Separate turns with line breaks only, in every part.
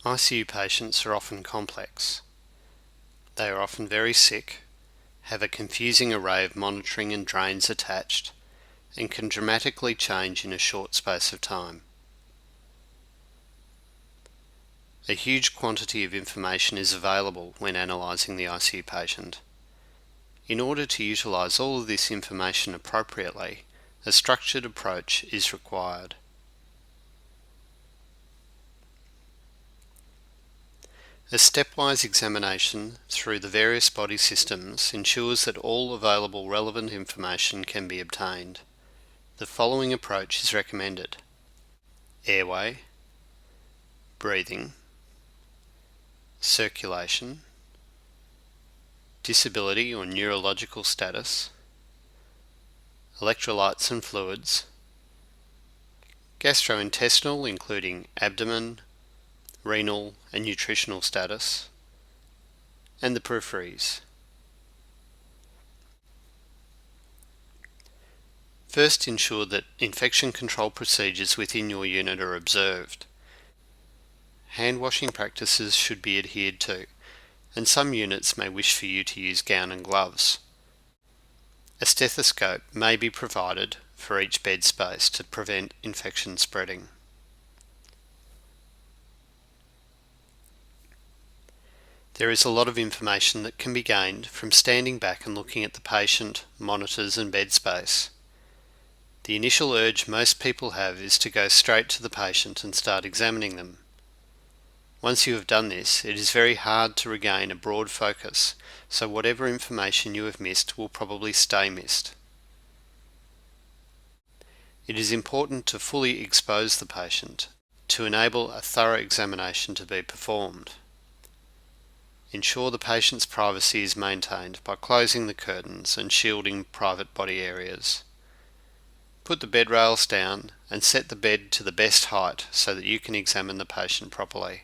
ICU patients are often complex. They are often very sick, have a confusing array of monitoring and drains attached, and can dramatically change in a short space of time. A huge quantity of information is available when analysing the ICU patient. In order to utilise all of this information appropriately, a structured approach is required. A stepwise examination through the various body systems ensures that all available relevant information can be obtained. The following approach is recommended: airway, breathing, circulation, disability or neurological status, electrolytes and fluids, gastrointestinal including abdomen, renal and nutritional status, and the peripheries. First, ensure that infection control procedures within your unit are observed. Hand washing practices should be adhered to, and some units may wish for you to use gown and gloves. A stethoscope may be provided for each bed space to prevent infection spreading. There is a lot of information that can be gained from standing back and looking at the patient, monitors and bed space. The initial urge most people have is to go straight to the patient and start examining them. Once you have done this, it is very hard to regain a broad focus, so whatever information you have missed will probably stay missed. It is important to fully expose the patient to enable a thorough examination to be performed. Ensure the patient's privacy is maintained by closing the curtains and shielding private body areas. Put the bed rails down and set the bed to the best height so that you can examine the patient properly.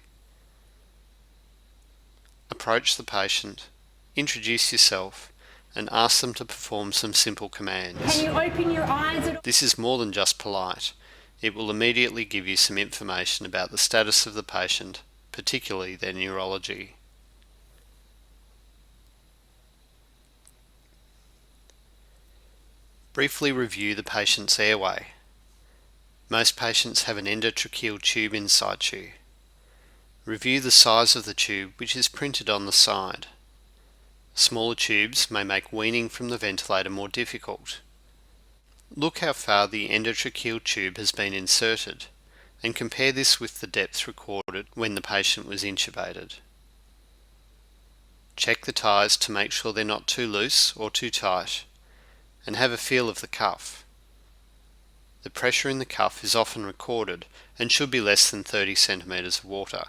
Approach the patient, introduce yourself, and ask them to perform some simple commands.
Can you open your eyes?
This is more than just polite. It will immediately give you some information about the status of the patient, particularly their neurology. Briefly review the patient's airway. Most patients have an endotracheal tube in situ. Review the size of the tube, which is printed on the side. Smaller tubes may make weaning from the ventilator more difficult. Look how far the endotracheal tube has been inserted and compare this with the depth recorded when the patient was intubated. Check the ties to make sure they're not too loose or too tight, and have a feel of the cuff. The pressure in the cuff is often recorded and should be less than 30 centimetres of water.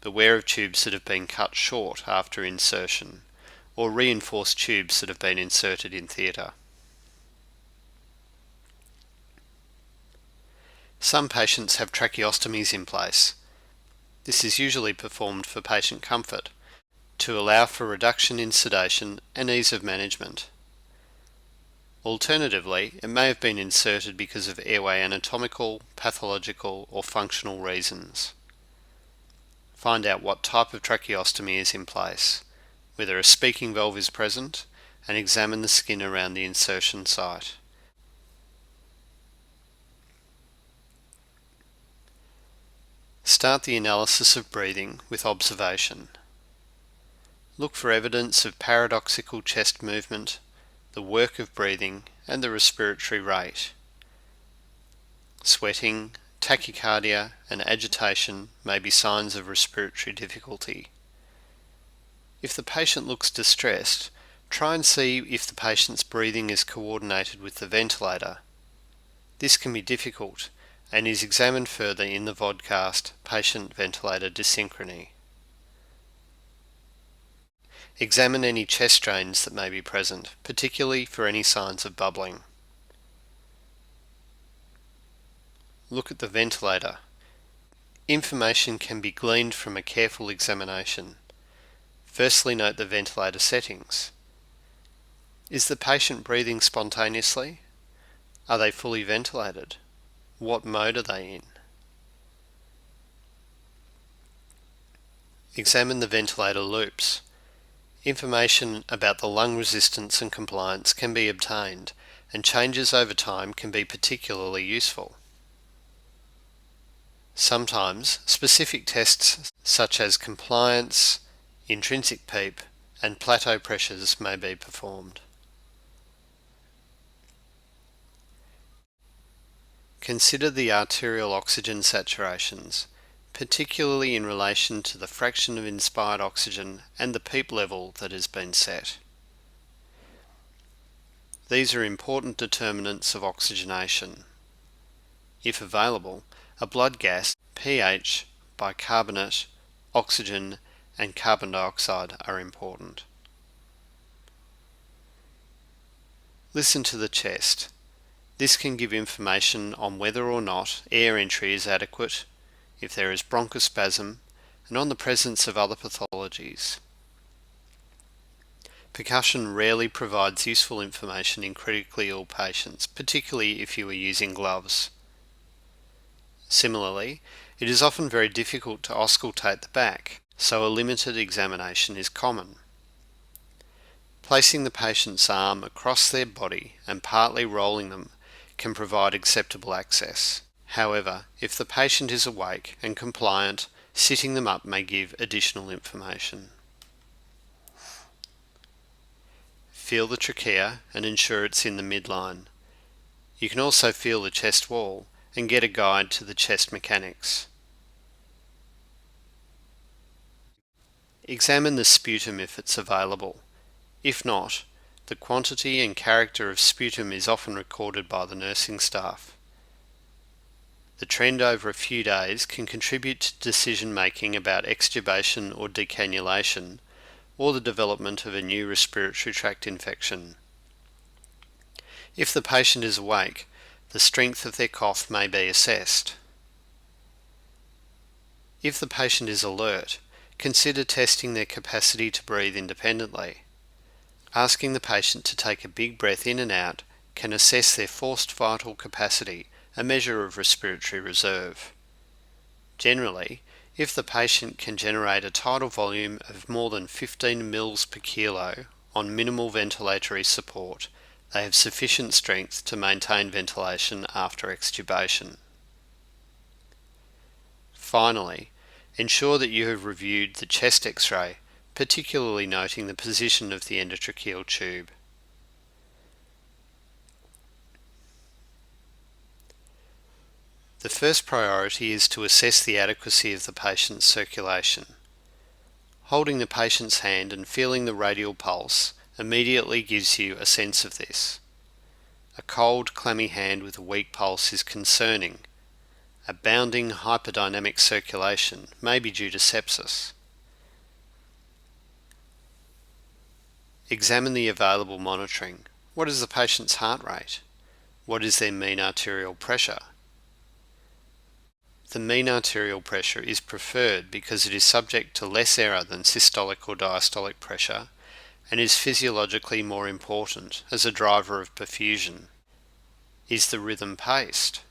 Beware of tubes that have been cut short after insertion, or reinforced tubes that have been inserted in theatre. Some patients have tracheostomies in place. This is usually performed for patient comfort, to allow for reduction in sedation and ease of management. Alternatively, it may have been inserted because of airway anatomical, pathological or functional reasons. Find out what type of tracheostomy is in place, whether a speaking valve is present, and examine the skin around the insertion site. Start the analysis of breathing with observation. Look for evidence of paradoxical chest movement, the work of breathing, and the respiratory rate. Sweating, tachycardia, and agitation may be signs of respiratory difficulty. If the patient looks distressed, try and see if the patient's breathing is coordinated with the ventilator. This can be difficult and is examined further in the vodcast patient-ventilator dysynchrony. Examine any chest drains that may be present, particularly for any signs of bubbling. Look at the ventilator. Information can be gleaned from a careful examination. Firstly, note the ventilator settings. Is the patient breathing spontaneously? Are they fully ventilated? What mode are they in? Examine the ventilator loops. Information about the lung resistance and compliance can be obtained, and changes over time can be particularly useful. Sometimes, specific tests such as compliance, intrinsic PEEP, and plateau pressures may be performed. Consider the arterial oxygen saturations, particularly in relation to the fraction of inspired oxygen and the PEEP level that has been set. These are important determinants of oxygenation. If available, a blood gas, pH, bicarbonate, oxygen, and carbon dioxide are important. Listen to the chest. This can give information on whether or not air entry is adequate, if there is bronchospasm, and on the presence of other pathologies. Percussion rarely provides useful information in critically ill patients, particularly if you are using gloves. Similarly, it is often very difficult to auscultate the back, so a limited examination is common. Placing the patient's arm across their body and partly rolling them can provide acceptable access. However, if the patient is awake and compliant, sitting them up may give additional information. Feel the trachea and ensure it's in the midline. You can also feel the chest wall and get a guide to the chest mechanics. Examine the sputum if it's available. If not, the quantity and character of sputum is often recorded by the nursing staff. The trend over a few days can contribute to decision making about extubation or decannulation, or the development of a new respiratory tract infection. If the patient is awake, the strength of their cough may be assessed. If the patient is alert, consider testing their capacity to breathe independently. Asking the patient to take a big breath in and out can assess their forced vital capacity, a measure of respiratory reserve. Generally, if the patient can generate a tidal volume of more than 15 mL per kilo on minimal ventilatory support, they have sufficient strength to maintain ventilation after extubation. Finally, ensure that you have reviewed the chest X-ray, particularly noting the position of the endotracheal tube. The first priority is to assess the adequacy of the patient's circulation. Holding the patient's hand and feeling the radial pulse immediately gives you a sense of this. A cold, clammy hand with a weak pulse is concerning. A bounding, hyperdynamic circulation may be due to sepsis. Examine the available monitoring. What is the patient's heart rate? What is their mean arterial pressure? The mean arterial pressure is preferred because it is subject to less error than systolic or diastolic pressure and is physiologically more important as a driver of perfusion. Is the rhythm paced?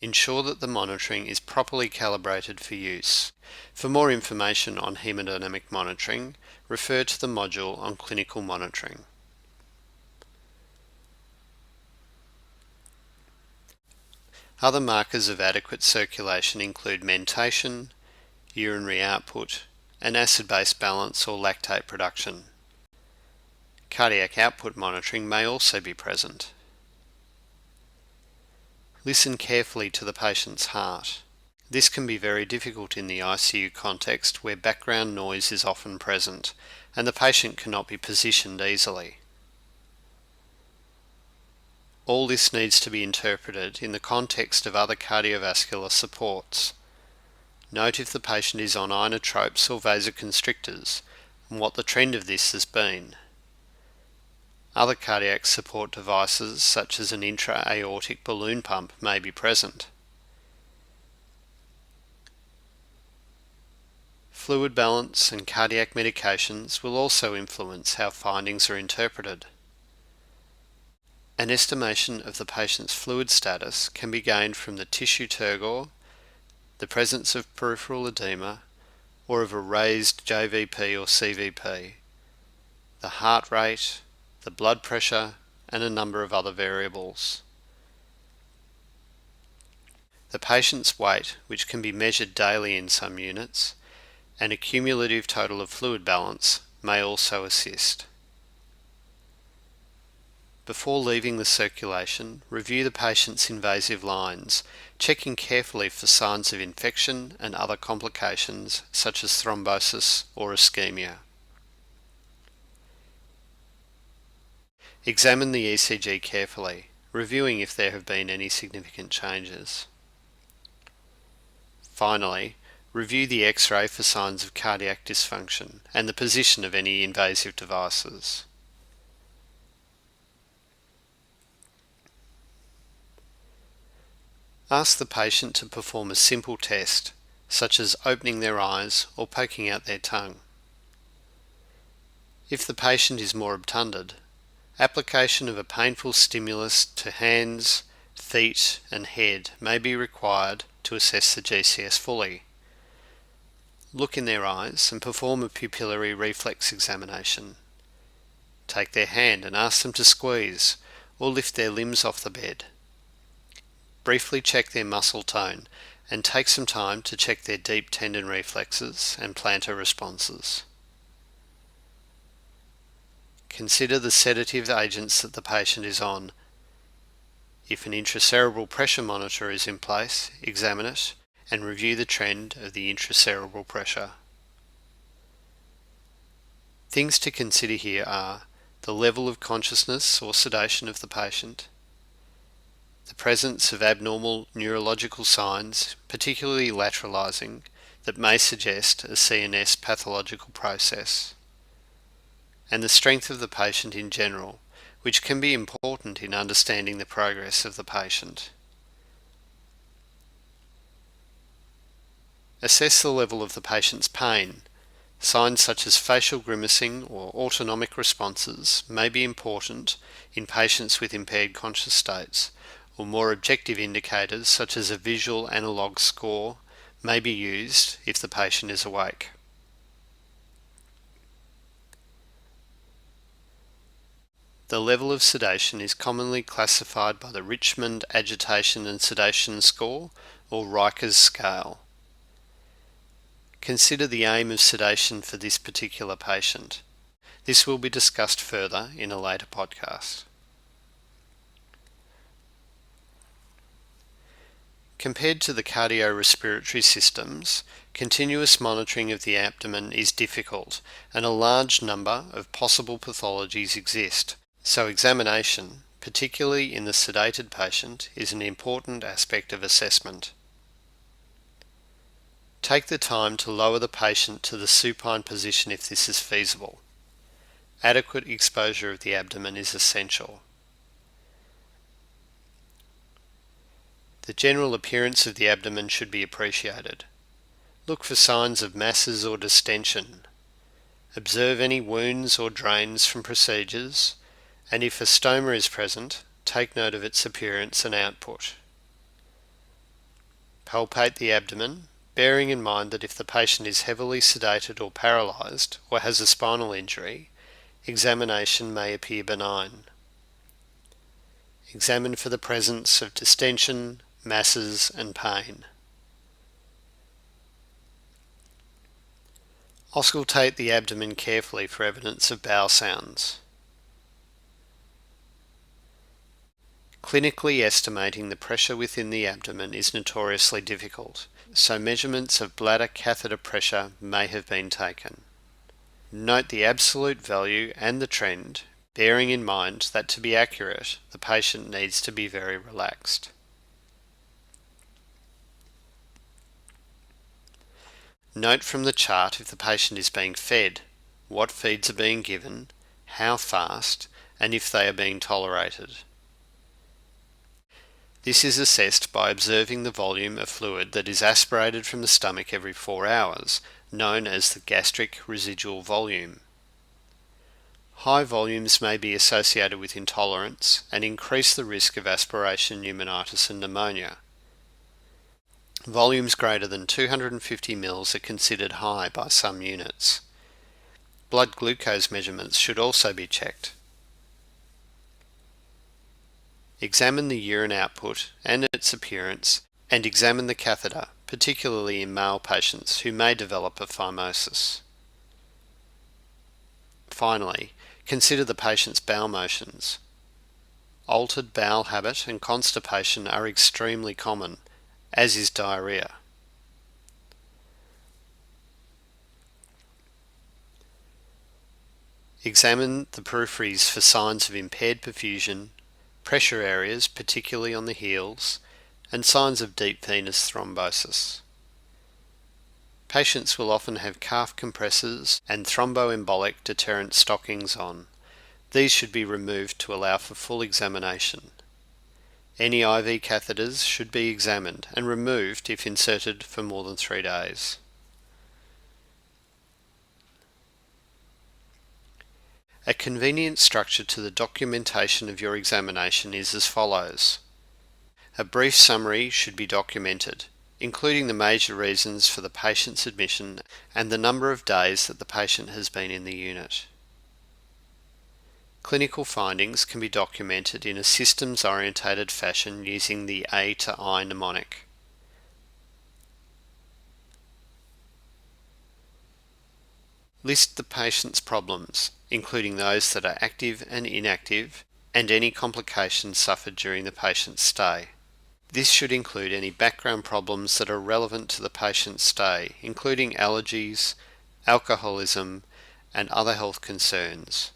Ensure that the monitoring is properly calibrated for use. For more information on hemodynamic monitoring, refer to the module on clinical monitoring. Other markers of adequate circulation include mentation, urinary output, and acid-base balance or lactate production. Cardiac output monitoring may also be present. Listen carefully to the patient's heart. This can be very difficult in the ICU context where background noise is often present and the patient cannot be positioned easily. All this needs to be interpreted in the context of other cardiovascular supports. Note if the patient is on inotropes or vasoconstrictors and what the trend of this has been. Other cardiac support devices such as an intra-aortic balloon pump may be present. Fluid balance and cardiac medications will also influence how findings are interpreted. An estimation of the patient's fluid status can be gained from the tissue turgor, the presence of peripheral edema, or of a raised JVP or CVP, the heart rate, the blood pressure, and a number of other variables. The patient's weight, which can be measured daily in some units, and a cumulative total of fluid balance may also assist. Before leaving the circulation, review the patient's invasive lines, checking carefully for signs of infection and other complications such as thrombosis or ischemia. Examine the ECG carefully, reviewing if there have been any significant changes. Finally, review the X-ray for signs of cardiac dysfunction and the position of any invasive devices. Ask the patient to perform a simple test, such as opening their eyes or poking out their tongue. If the patient is more obtunded, application of a painful stimulus to hands, feet and head may be required to assess the GCS fully. Look in their eyes and perform a pupillary reflex examination. Take their hand and ask them to squeeze or lift their limbs off the bed. Briefly check their muscle tone and take some time to check their deep tendon reflexes and plantar responses. Consider the sedative agents that the patient is on. If an intracerebral pressure monitor is in place, examine it and review the trend of the intracerebral pressure. Things to consider here are the level of consciousness or sedation of the patient, the presence of abnormal neurological signs, particularly lateralizing, that may suggest a CNS pathological process, and the strength of the patient in general, which can be important in understanding the progress of the patient. Assess the level of the patient's pain. Signs such as facial grimacing or autonomic responses may be important in patients with impaired conscious states, or more objective indicators such as a visual analog score may be used if the patient is awake. The level of sedation is commonly classified by the Richmond Agitation and Sedation Score, or Riker's scale. Consider the aim of sedation for this particular patient. This will be discussed further in a later podcast. Compared to the cardiorespiratory systems, continuous monitoring of the abdomen is difficult and a large number of possible pathologies exist, so examination, particularly in the sedated patient, is an important aspect of assessment. Take the time to lower the patient to the supine position if this is feasible. Adequate exposure of the abdomen is essential. The general appearance of the abdomen should be appreciated. Look for signs of masses or distension. Observe any wounds or drains from procedures, and if a stoma is present, take note of its appearance and output. Palpate the abdomen, bearing in mind that if the patient is heavily sedated or paralysed or has a spinal injury, examination may appear benign. Examine for the presence of distension, masses and pain. Auscultate the abdomen carefully for evidence of bowel sounds. Clinically estimating the pressure within the abdomen is notoriously difficult, so measurements of bladder catheter pressure may have been taken. Note the absolute value and the trend, bearing in mind that to be accurate, the patient needs to be very relaxed. Note from the chart if the patient is being fed, what feeds are being given, how fast, and if they are being tolerated. This is assessed by observing the volume of fluid that is aspirated from the stomach every 4 hours, known as the gastric residual volume. High volumes may be associated with intolerance and increase the risk of aspiration pneumonitis and pneumonia. Volumes greater than 250 mL are considered high by some units. Blood glucose measurements should also be checked. Examine the urine output and its appearance, and examine the catheter, particularly in male patients who may develop a phimosis. Finally, consider the patient's bowel motions. Altered bowel habit and constipation are extremely common, as is diarrhea. Examine the peripheries for signs of impaired perfusion, pressure areas, particularly on the heels, and signs of deep venous thrombosis. Patients will often have calf compressors and thromboembolic deterrent stockings on. These should be removed to allow for full examination. Any IV catheters should be examined and removed if inserted for more than 3 days. A convenient structure to the documentation of your examination is as follows. A brief summary should be documented, including the major reasons for the patient's admission and the number of days that the patient has been in the unit. Clinical findings can be documented in a systems-orientated fashion using the A to I mnemonic. List the patient's problems, including those that are active and inactive, and any complications suffered during the patient's stay. This should include any background problems that are relevant to the patient's stay, including allergies, alcoholism, and other health concerns.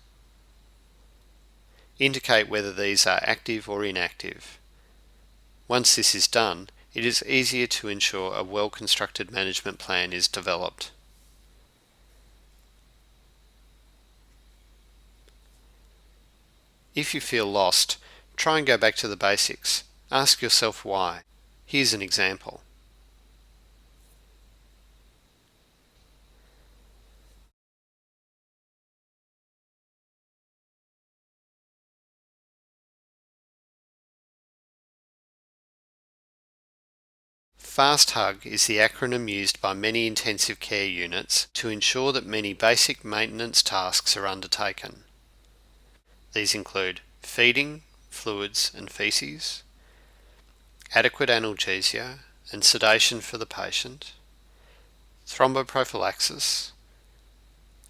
Indicate whether these are active or inactive. Once this is done, it is easier to ensure a well-constructed management plan is developed. If you feel lost, try and go back to the basics. Ask yourself why. Here's an example. FAST HUG is the acronym used by many intensive care units to ensure that many basic maintenance tasks are undertaken. These include feeding, fluids and feces, adequate analgesia and sedation for the patient, thromboprophylaxis,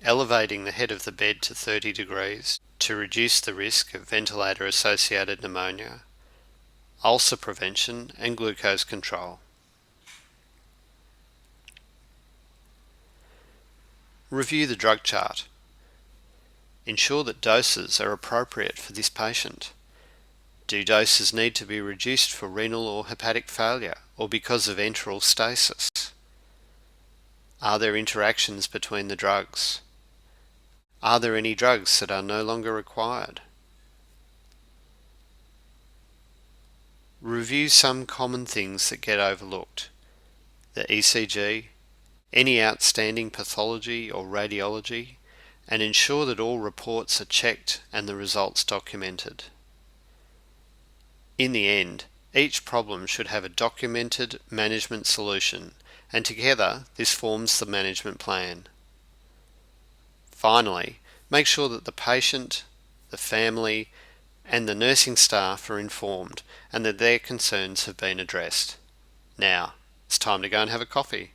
elevating the head of the bed to 30 degrees to reduce the risk of ventilator-associated pneumonia, ulcer prevention and glucose control. Review the drug chart. Ensure that doses are appropriate for this patient. Do doses need to be reduced for renal or hepatic failure or because of enteral stasis? Are there interactions between the drugs? Are there any drugs that are no longer required? Review some common things that get overlooked. The ECG, any outstanding pathology or radiology, and ensure that all reports are checked and the results documented. In the end, each problem should have a documented management solution, and together this forms the management plan. Finally, make sure that the patient, the family, and the nursing staff are informed and that their concerns have been addressed. Now, it's time to go and have a coffee.